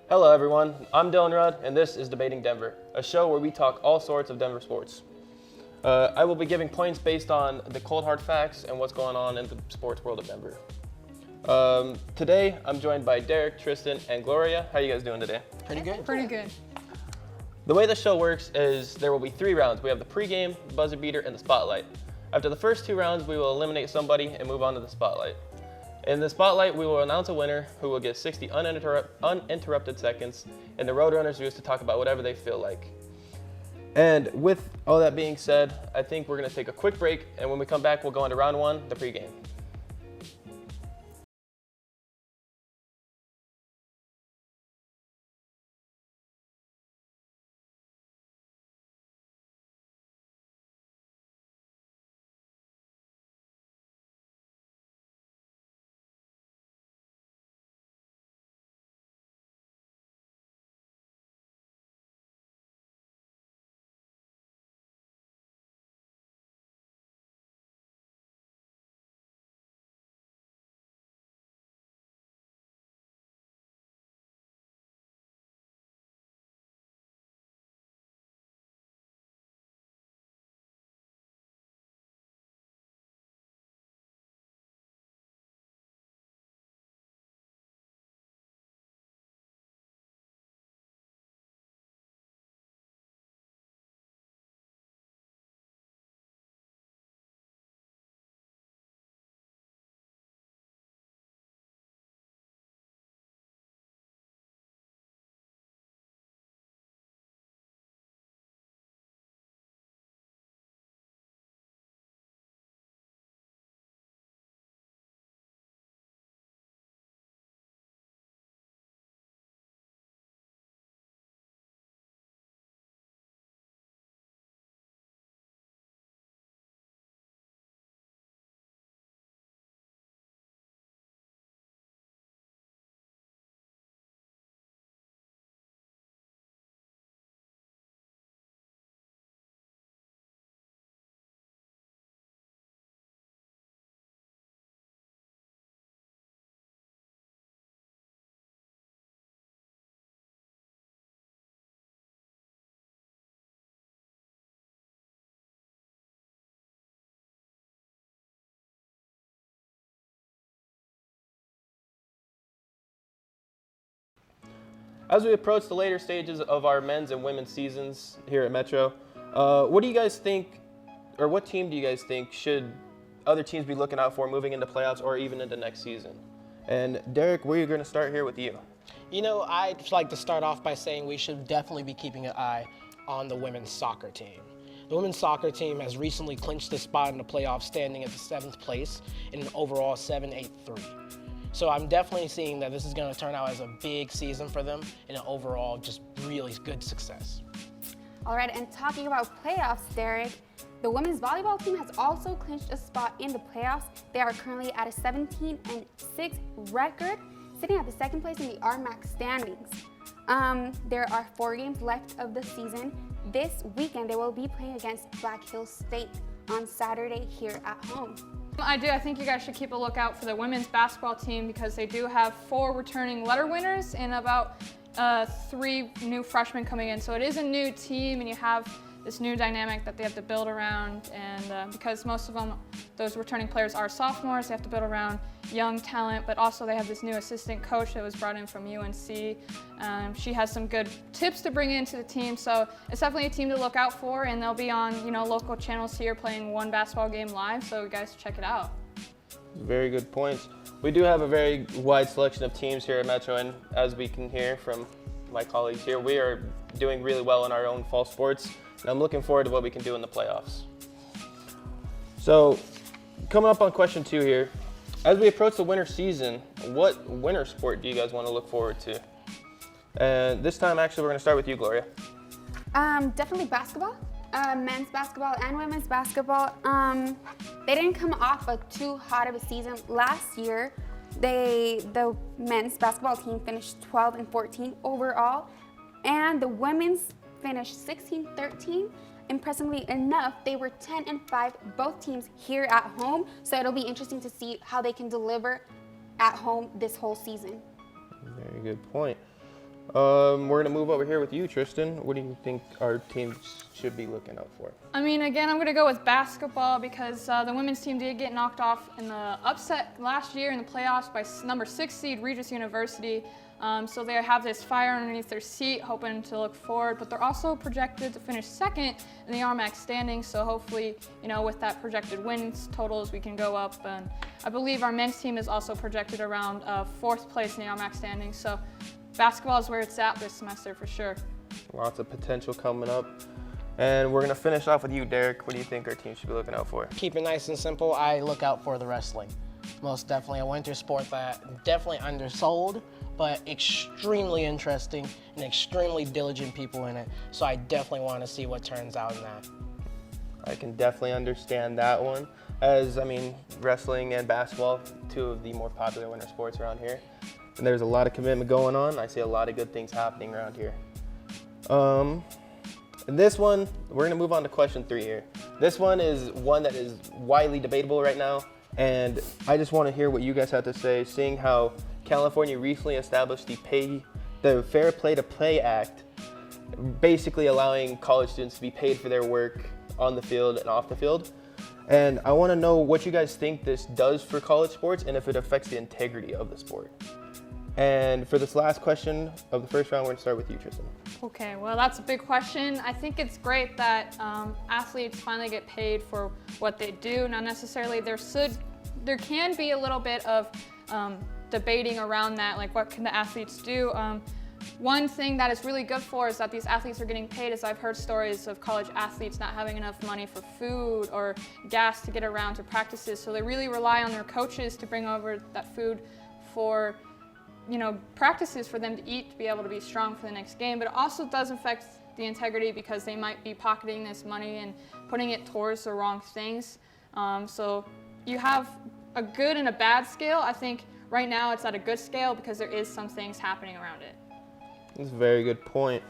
Hello everyone, I'm Dillon and this is Debating Denver, a show where we talk all sorts of Denver sports. I will be giving points based on the cold hard facts and what's going on in the sports world of Denver. Today I'm joined by Derek, Tristan, and Gloria. How are you guys doing today? Pretty good. Pretty good. The way the show works is there will be 3 rounds. We have the pregame, buzzer beater, and the spotlight. After the first 2 rounds, we will eliminate somebody and move on to the spotlight. In the spotlight, we will announce a winner who will get 60 uninterrupted seconds, and the roadrunners use to talk about whatever they feel like. And with all that being said, I think we're going to take a quick break, and when we come back, we'll go into round 1, the pregame. As we approach the later stages of our men's and women's seasons here at Metro, what do you guys think, or what team do you guys think should other teams be looking out for moving into playoffs or even into next season? And Derek, we're going to start here with you. You know, I'd like to start off by saying we should definitely be keeping an eye on the women's soccer team. The women's soccer team has recently clinched the spot in the playoffs, standing at the 7th place in an overall 7-8-3. So I'm definitely seeing that this is going to turn out as a big season for them and an overall just really good success. All right, and talking about playoffs, Derek, the women's volleyball team has also clinched a spot in the playoffs. They are currently at a 17-6 record, sitting at the 2nd place in the RMAC standings. There are 4 games left of the season. This weekend, they will be playing against Black Hills State on Saturday here at home. I think you guys should keep a lookout for the women's basketball team because they do have 4 returning letter winners and about 3 new freshmen coming in. So it is a new team and you have this new dynamic that they have to build around, and because most of them, those returning players are sophomores, they have to build around young talent, but also they have this new assistant coach that was brought in from UNC. She has some good tips to bring into the team, so it's definitely a team to look out for, and they'll be on local channels here playing one basketball game live, so you guys check it out. Very good points. We do have a very wide selection of teams here at Metro, and as we can hear from my colleagues here, we are doing really well in our own fall sports, and I'm looking forward to what we can do in the playoffs. So, coming up on question 2 here, as we approach the winter season, what winter sport do you guys want to look forward to? And this time, actually, we're going to start with you, Gloria. Definitely basketball, men's basketball and women's basketball. They didn't come off a too hot of a season last year. The men's basketball team finished 12-14 overall, and the women's finished 16-13. Impressively enough, they were 10-5, both teams here at home, so it'll be interesting to see how they can deliver at home this whole season. Very good point. We're gonna move over here with you, Tristan. What do you think our teams should be looking out for? I mean, again, I'm going to go with basketball because the women's team did get knocked off in the upset last year in the playoffs by number 6 seed Regis University. So they have this fire underneath their seat, hoping to look forward. But they're also projected to finish second in the RMAC standings. So hopefully, with that projected wins totals, we can go up. And I believe our men's team is also projected around 4th place in the RMAC standings. So basketball is where it's at this semester for sure. Lots of potential coming up. And we're going to finish off with you, Derek. What do you think our team should be looking out for? Keep it nice and simple. I look out for the wrestling. Most definitely a winter sport that definitely undersold, but extremely interesting and extremely diligent people in it. So I definitely want to see what turns out in that. I can definitely understand that one. As, wrestling and basketball, 2 of the more popular winter sports around here. And there's a lot of commitment going on. I see a lot of good things happening around here. And this one, we're gonna move on to question 3 here. This one is one that is widely debatable right now, and I just wanna hear what you guys have to say, seeing how California recently established the Fair Play to Play Act, basically allowing college students to be paid for their work on the field and off the field. And I wanna know what you guys think this does for college sports and if it affects the integrity of the sport. And for this last question of the first round, we're gonna start with you, Tristan. Okay, well, that's a big question. I think it's great that athletes finally get paid for what they do. Not necessarily there can be a little bit of debating around that, like what can the athletes do. One thing that is really good for is that these athletes are getting paid, as I've heard stories of college athletes not having enough money for food or gas to get around to practices, so they really rely on their coaches to bring over that food for practices for them to eat to be able to be strong for the next game. But it also does affect the integrity because they might be pocketing this money and putting it towards the wrong things. So you have a good and a bad scale. I think right now it's at a good scale because there is some things happening around it. That's a very good point.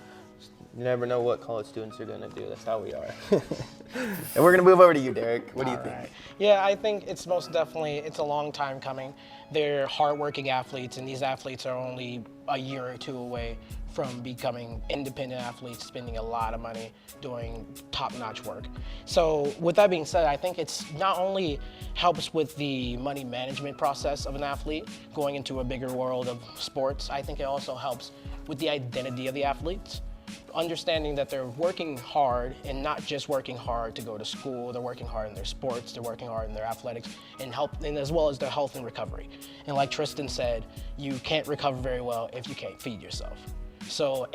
You never know what college students are gonna do. That's how we are. And we're gonna move over to you, Derek. What do you think? Yeah, I think it's most definitely, it's a long time coming. They're hardworking athletes, and these athletes are only a year or 2 away from becoming independent athletes, spending a lot of money doing top-notch work. So with that being said, I think it's not only helps with the money management process of an athlete going into a bigger world of sports, I think it also helps with the identity of the athletes. Understanding that they're working hard and not just working hard to go to school, they're working hard in their sports, they're working hard in their athletics, and as well as their health and recovery. And like Tristan said, you can't recover very well if you can't feed yourself. So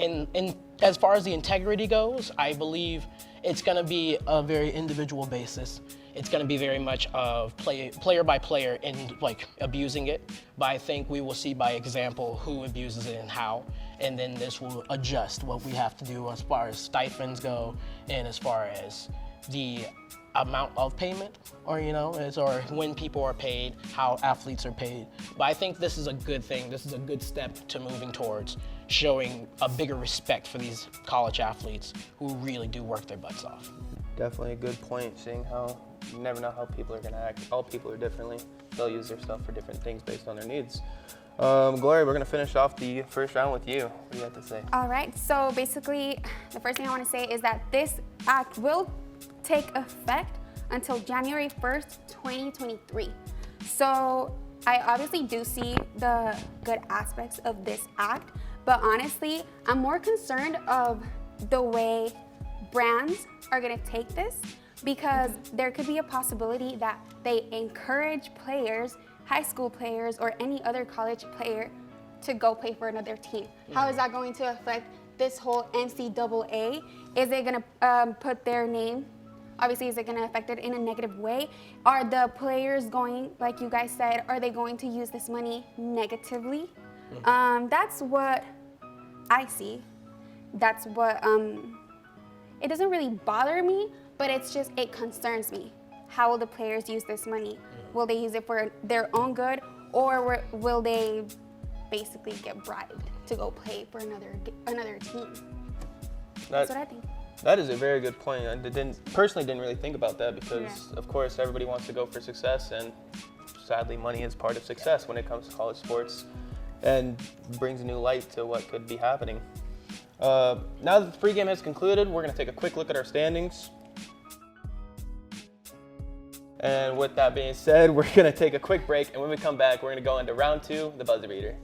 as far as the integrity goes, I believe it's gonna be a very individual basis. It's gonna be very much of player by player and like abusing it. But I think we will see by example who abuses it and how. And then this will adjust what we have to do as far as stipends go and as far as the amount of payment or when people are paid, how athletes are paid. But I think this is a good thing. This is a good step to moving towards showing a bigger respect for these college athletes who really do work their butts off. Definitely a good point, seeing how you never know how people are gonna act. All people are differently. They'll use their stuff for different things based on their needs. Gloria, we're gonna finish off the first round with you. What do you have to say? All right, so basically, the first thing I want to say is that this act will take effect until January 1st, 2023. So I obviously do see the good aspects of this act, but honestly, I'm more concerned of the way brands are gonna take this, because there could be a possibility that they encourage players, high school players, or any other college player to go play for another team. How is that going to affect this whole NCAA? Is it gonna put their name? Obviously, is it gonna affect it in a negative way? Are the players going, like you guys said, are they going to use this money negatively? That's what I see. That's what, it doesn't really bother me, but it concerns me. How will the players use this money? Will they use it for their own good, or will they basically get bribed to go play for another team? That's what I think. That is a very good point. I personally didn't really think about that because, of course, everybody wants to go for success, and sadly, money is part of success when it comes to college sports. and brings a new light to what could be happening. Now that the pregame has concluded, we're going to take a quick look at our standings. And with that being said, we're going to take a quick break, and when we come back, we're going to go into round 2, the buzzer beater.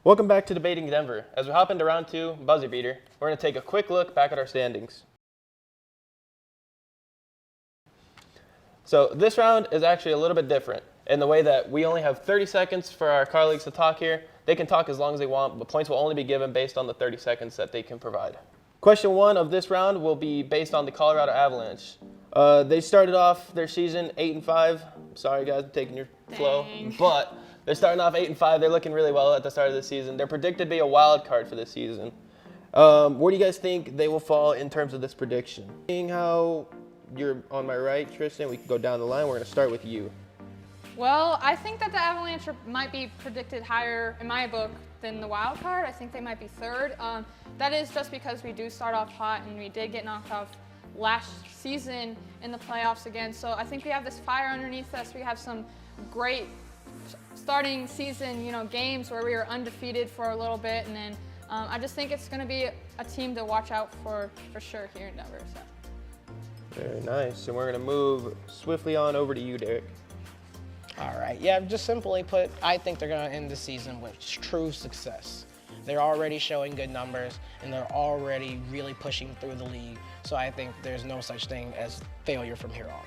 Welcome back to Debating Denver. As we hop into round 2, buzzer beater, we're going to take a quick look back at our standings. So this round is actually a little bit different in the way that we only have 30 seconds for our colleagues to talk here. They can talk as long as they want, but points will only be given based on the 30 seconds that they can provide. Question 1 of this round will be based on the Colorado Avalanche. They started off their season 8-5. Sorry guys, I'm taking your flow, but they're starting off 8-5. They're looking really well at the start of the season. They're predicted to be a wild card for this season. Where do you guys think they will fall in terms of this prediction? Seeing how you're on my right, Tristan, we can go down the line. We're going to start with you. Well, I think that the Avalanche might be predicted higher in my book than the wild card. I think they might be 3rd. That is just because we do start off hot and we did get knocked off last season in the playoffs again. So I think we have this fire underneath us. We have some great starting season, games where we were undefeated for a little bit, and then I just think it's going to be a team to watch out for sure here in Denver. So. Very nice. And we're going to move swiftly on over to you, Derek. All right. Yeah, just simply put, I think they're going to end the season with true success. They're already showing good numbers, and they're already really pushing through the league. So I think there's no such thing as failure from here on.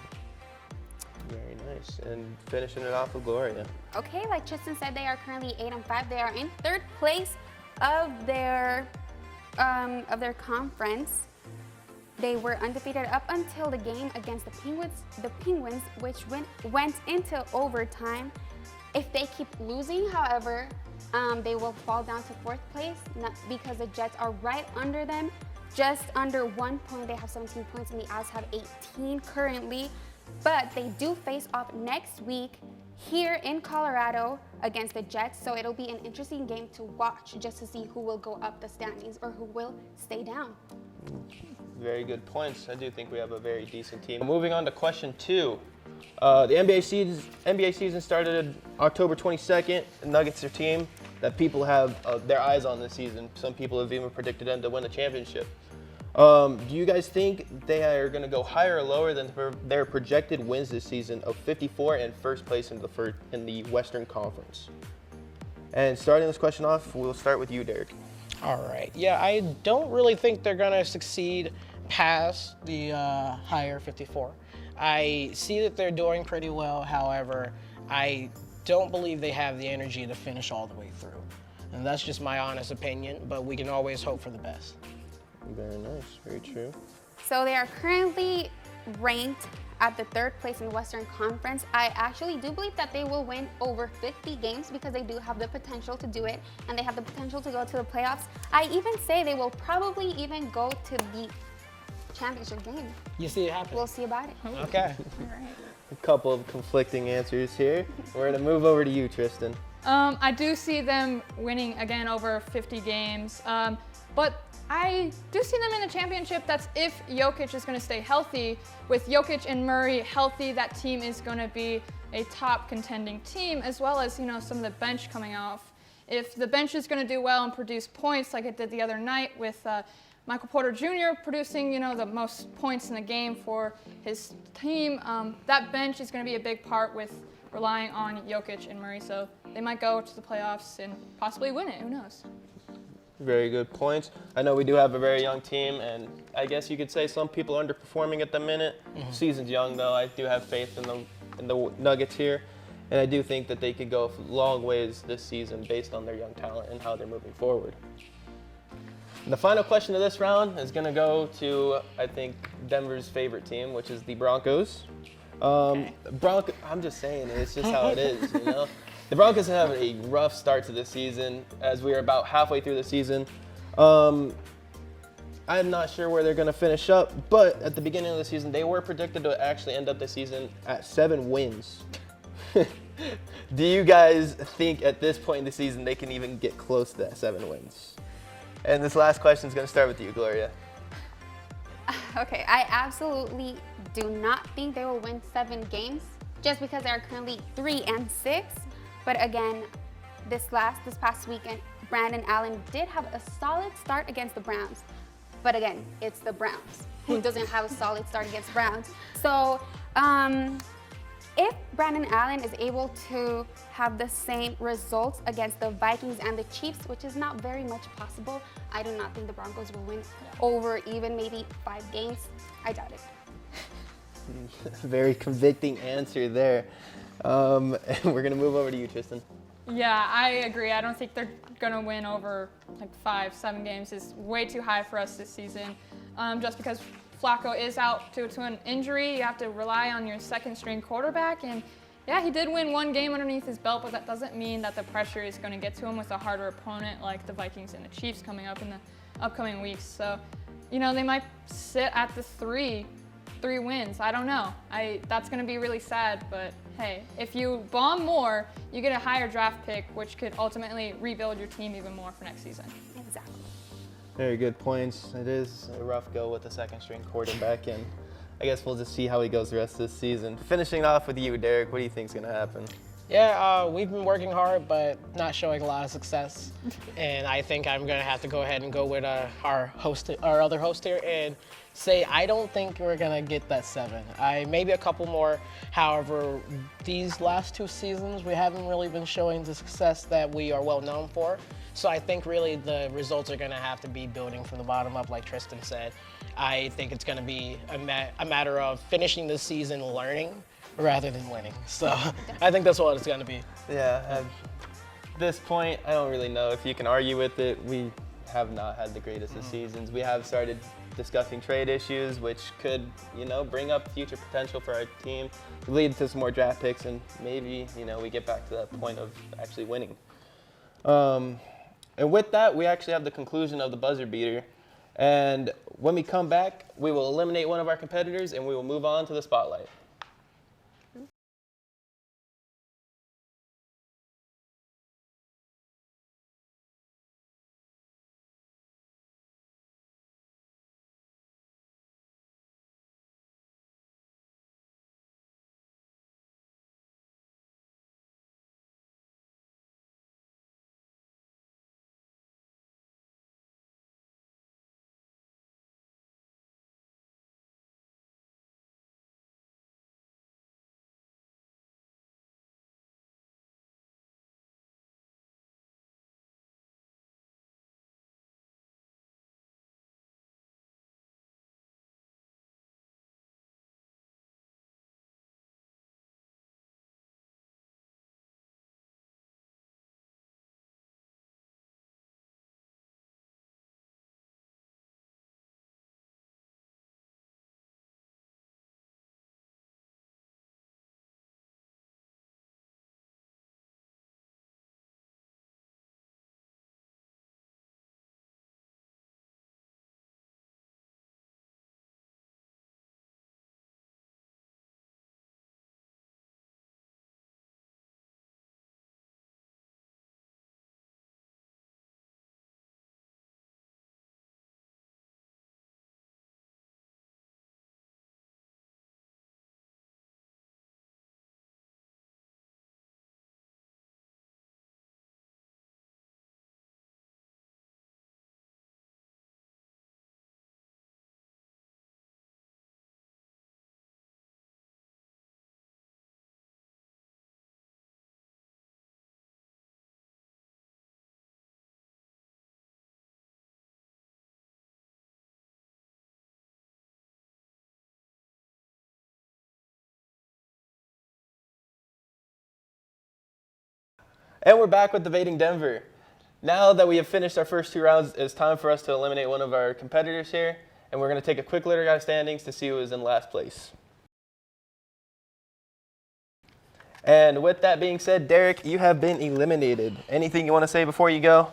Very nice. And finishing it off with Gloria. Okay, like Tristan said, they are currently 8-5. They are in 3rd place of their conference. They were undefeated up until the game against the Penguins, which went into overtime. If they keep losing, however, they will fall down to 4th place, not because the Jets are right under them, just under 1 point. They have 17 points, and the Avs have 18 currently. But they do face off next week here in Colorado against the Jets, so it'll be an interesting game to watch just to see who will go up the standings or who will stay down. Very good points. I do think we have a very decent team. Moving on to question 2. The NBA season started October 22nd. The Nuggets are a team that people have their eyes on this season. Some people have even predicted them to win the championship. Do you guys think they are going to go higher or lower than their projected wins this season of 54 and 1st place in the Western Conference? And starting this question off, we'll start with you, Derek. All right. Yeah, I don't really think they're going to succeed past the higher 54. I see that they're doing pretty well. However, I don't believe they have the energy to finish all the way through. And that's just my honest opinion, but we can always hope for the best. Very nice. Very true. So they are currently ranked at the 3rd place in the Western Conference. I actually do believe that they will win over 50 games because they do have the potential to do it, and they have the potential to go to the playoffs. I even say they will probably even go to the championship game. You see it happen? We'll see about it. Okay. All right. A couple of conflicting answers here. We're going to move over to you, Tristan. I do see them winning again over 50 games, but I do see them in the championship. That's if Jokic is going to stay healthy. With Jokic and Murray healthy, that team is going to be a top contending team, as well as, some of the bench coming off. If the bench is going to do well and produce points like it did the other night with Michael Porter Jr. producing, the most points in the game for his team, that bench is going to be a big part with relying on Jokic and Murray. So they might go to the playoffs and possibly win it. Who knows? Very good points. I know we do have a very young team, and I guess you could say some people are underperforming at the minute. Season's young, though. I do have faith in the Nuggets here, and I do think that they could go a long ways this season based on their young talent and how they're moving forward. And the final question of this round is going to go to, I think, Denver's favorite team, which is the Broncos. I'm just saying, it's just how it is, The Broncos have a rough start to the season as we are about halfway through the season. I'm not sure where they're going to finish up, but at the beginning of the season, they were predicted to actually end up the season at 7 wins. Do you guys think at this point in the season they can even get close to that 7 wins? And this last question is going to start with you, Gloria. Okay, I absolutely do not think they will win 7 games just because they are currently 3-6. But again, this past weekend, Brandon Allen did have a solid start against the Browns. But again, it's the Browns. Who doesn't have a solid start against Browns? So if Brandon Allen is able to have the same results against the Vikings and the Chiefs, which is not very much possible, I do not think the Broncos will win over even maybe 5 games. I doubt it. Very convicting answer there. And we're going to move over to you, Tristan. Yeah, I agree. I don't think they're going to win over 5-7 games. It's way too high for us this season. Just because Flacco is out to an injury, you have to rely on your second-string quarterback. And yeah, he did win 1 game underneath his belt, but that doesn't mean that the pressure is going to get to him with a harder opponent like the Vikings and the Chiefs coming up in the upcoming weeks. So, they might sit at the 3 wins. I don't know. That's going to be really sad, but hey, if you bomb more, you get a higher draft pick, which could ultimately rebuild your team even more for next season. Exactly. Very good points. It is a rough go with the second-string quarterback, and I guess we'll just see how he goes the rest of this season. Finishing off with you, Derek, what do you think is going to happen? Yeah, we've been working hard, but not showing a lot of success. And I think I'm going to have to go ahead and go with our other host here and say I don't think we're going to get that 7. Maybe a couple more. However, these last 2 seasons, we haven't really been showing the success that we are well known for. So I think really the results are going to have to be building from the bottom up, like Tristan said. I think it's going to be a matter of finishing the season learning rather than winning. So I think that's what it's going to be. Yeah, at this point, I don't really know if you can argue with it. We have not had the greatest of seasons. We have started discussing trade issues, which could, bring up future potential for our team, lead to some more draft picks, and maybe, we get back to that point of actually winning. And with that, we actually have the conclusion of the buzzer beater. And when we come back, we will eliminate one of our competitors, and we will move on to the spotlight. And we're back with Debating Denver. Now that we have finished our first 2 rounds, it's time for us to eliminate one of our competitors here. And we're going to take a quick look at our standings to see who is in last place. And with that being said, Derek, you have been eliminated. Anything you want to say before you go?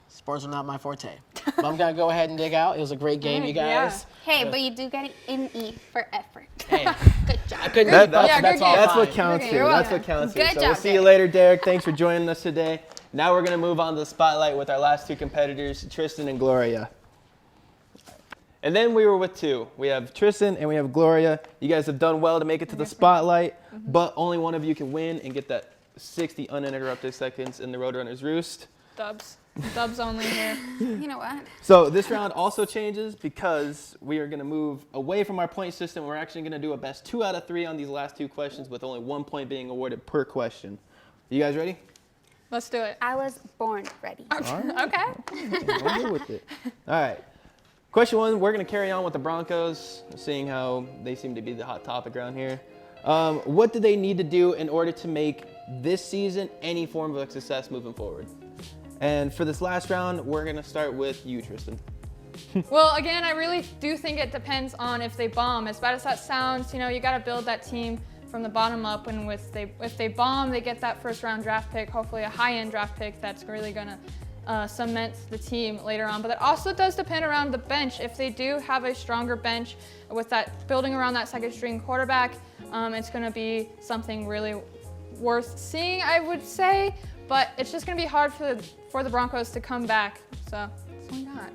Sports are not my forte. But I'm going to go ahead and dig out. It was a great game, you guys. Hey, but you do get an E for effort. Hey, Good job. I couldn't That- keep up, that's- so that's all That's fine. what counts Okay, here. you're That's welcome. what counts here. Good So job, we'll see you Derek. later, Derek. Thanks for joining us today. Now we're going to move on to the spotlight with our last 2 competitors, Tristan and Gloria. And then we were with 2. We have Tristan and we have Gloria. You guys have done well to make it to the spotlight, but only one of you can win and get that 60 uninterrupted seconds in the Roadrunners Roost. Dubs. Dubs only here. You know what? So this round also changes because we are going to move away from our point system. We're actually going to do a best 2 out of 3 on these last 2 questions with only 1 point being awarded per question. You guys ready? Let's do it. I was born ready. Okay. I'm good with it. All right. Question 1, we're going to carry on with the Broncos, seeing how they seem to be the hot topic around here. What do they need to do in order to make this season any form of a success moving forward? And for this last round, we're going to start with you, Tristan. Well, again, I really do think it depends on if they bomb. As bad as that sounds, you know, you got to build that team from the bottom up. And if they bomb, they get that first round draft pick, hopefully a high-end draft pick that's really going to cement the team later on. But that also does depend around the bench. If they do have a stronger bench with that building around that second string quarterback, it's going to be something really worth seeing, I would say. But it's just going to be hard for the Broncos to come back. So why not?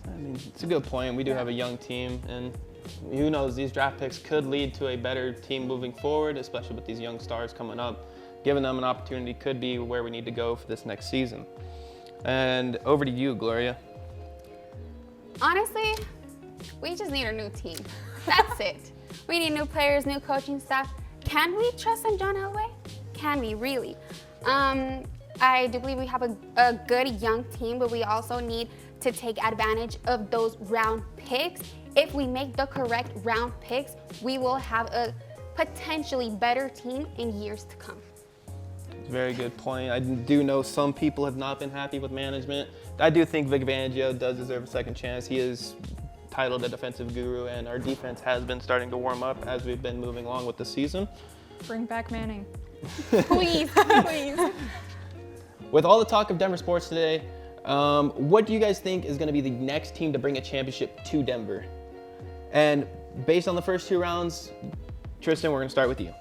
I mean, it's a good point. We do have a young team, and who knows, these draft picks could lead to a better team moving forward, especially with these young stars coming up. Giving them an opportunity could be where we need to go for this next season. And over to you, Gloria. Honestly, we just need a new team. That's it. We need new players, new coaching staff. Can we trust in John Elway? Can we really? I do believe we have a good young team, but we also need to take advantage of those round picks. If we make the correct round picks, we will have a potentially better team in years to come. Very good point. I do know some people have not been happy with management. I do think Vic Fangio does deserve a second chance. He is titled a defensive guru, and our defense has been starting to warm up as we've been moving along with the season. Bring back Manning. Please, please. With all the talk of Denver sports today, what do you guys think is going to be the next team to bring a championship to Denver? And based on the first 2 rounds, Tristan, we're going to start with you.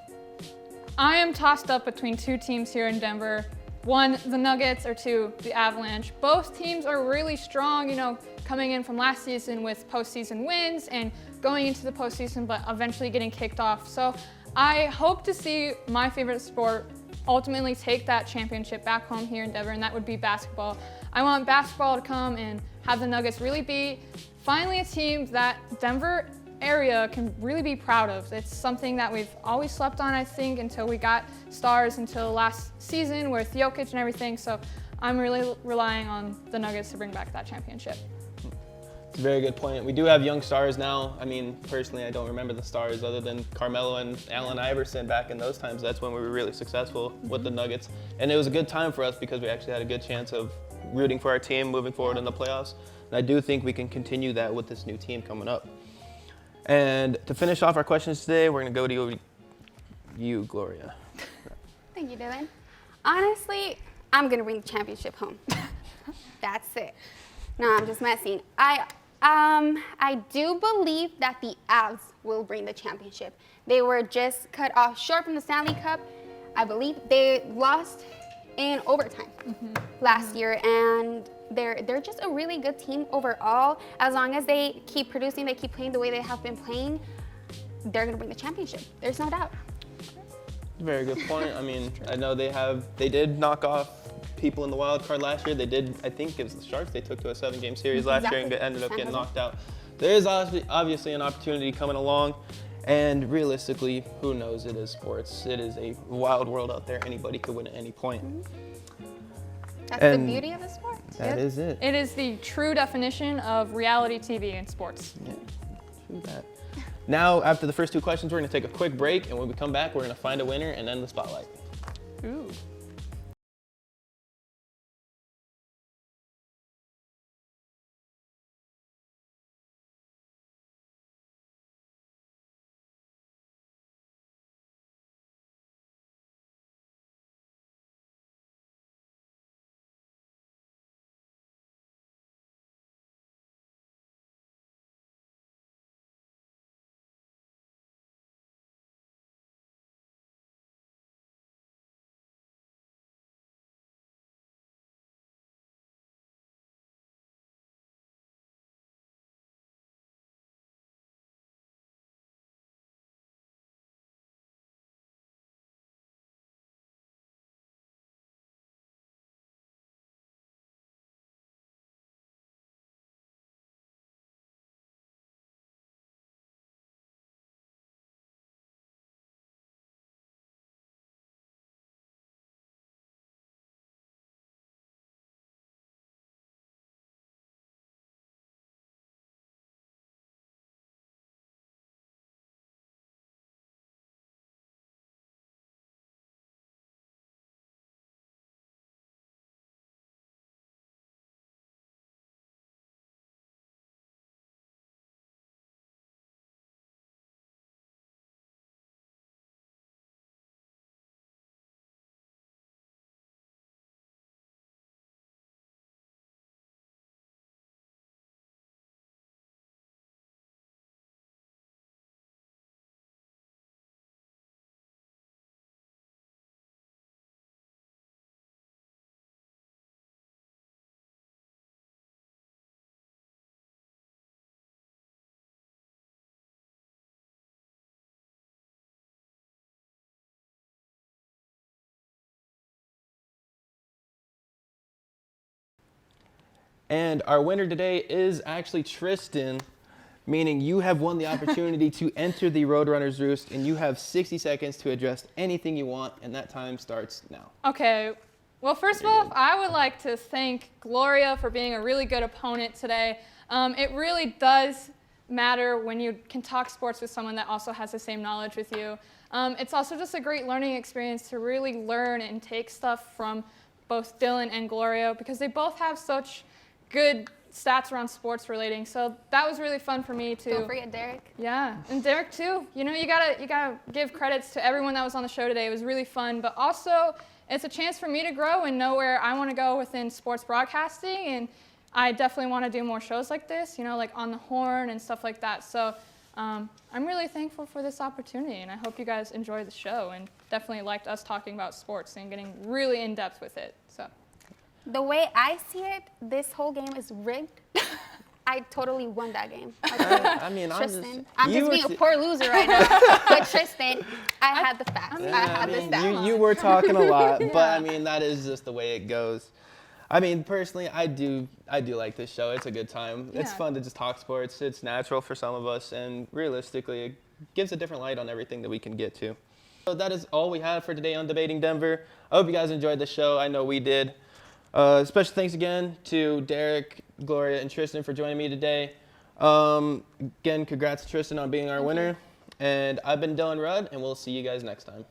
I am tossed up between 2 teams here in Denver. 1, the Nuggets, or 2, the Avalanche. Both teams are really strong, you know, coming in from last season with postseason wins and going into the postseason, but eventually getting kicked off. So I hope to see my favorite sport ultimately take that championship back home here in Denver, and that would be basketball. I want basketball to come and have the Nuggets really be finally a team that Denver area can really be proud of. It's something that we've always slept on, I think, until we got stars until last season with Jokic and everything. So I'm really relying on the Nuggets to bring back that championship. It's a very good point. We do have young stars now. I mean, personally, I don't remember the stars other than Carmelo and Allen Iverson back in those times. That's when we were really successful with the Nuggets. And it was a good time for us because we actually had a good chance of rooting for our team moving forward in the playoffs. And I do think we can continue that with this new team coming up. And to finish off our questions today, we're going to go to you, Gloria. Thank you, Dillon. Honestly, I'm gonna bring the championship home. That's it. No, I'm just messing. I do believe that the Avs will bring the championship. They were just cut off short from the Stanley Cup. I believe they lost in overtime last year, and they're just a really good team overall. As long as they keep producing, they keep playing the way they have been playing, they're gonna bring the championship. There's no doubt. Very good point. I mean, I know they did knock off people in the wild card last year. They did, I think it was the Sharks they took to a 7-game series last year and ended up getting knocked out. There is obviously an opportunity coming along, and realistically, who knows, it is sports. It is a wild world out there. Anybody could win at any point. That's And the beauty of the sport. That is it. It is the true definition of reality TV in sports. Yeah, true that. Now, after the first 2 questions, we're going to take a quick break, and when we come back, we're going to find a winner and end the spotlight. Ooh. And our winner today is actually Tristan, meaning you have won the opportunity to enter the Roadrunners Roost, and you have 60 seconds to address anything you want, and that time starts now. Okay. Well, first of all, I would like to thank Gloria for being a really good opponent today. It really does matter when you can talk sports with someone that also has the same knowledge with you. It's also just a great learning experience to really learn and take stuff from both Dillon and Gloria, because they both have such good stats around sports relating. So that was really fun for me too. Don't forget Derek. Yeah, and Derek too. You know, you gotta give credits to everyone that was on the show today. It was really fun, but also it's a chance for me to grow and know where I want to go within sports broadcasting, and I definitely want to do more shows like this, you know, like On the Horn and stuff like that. So I'm really thankful for this opportunity, and I hope you guys enjoyed the show and definitely liked us talking about sports and getting really in depth with it. So The way I see it, this whole game is rigged. I totally won that game. I mean, Tristan. I'm I'm just being a poor loser right now. But Tristan, I had the facts. I had the stats. you were talking a lot, but I mean, that is just the way it goes. I mean, personally, I do like this show. It's a good time. It's Yeah. fun to just talk sports. It's natural for some of us, and realistically, it gives a different light on everything that we can get to. So that is all we have for today on Debating Denver. I hope you guys enjoyed the show. I know we did. Special thanks again to Derek, Gloria, and Tristan for joining me today. Again, congrats to Tristan on being our winner. And I've been Dylan Rudd, and we'll see you guys next time.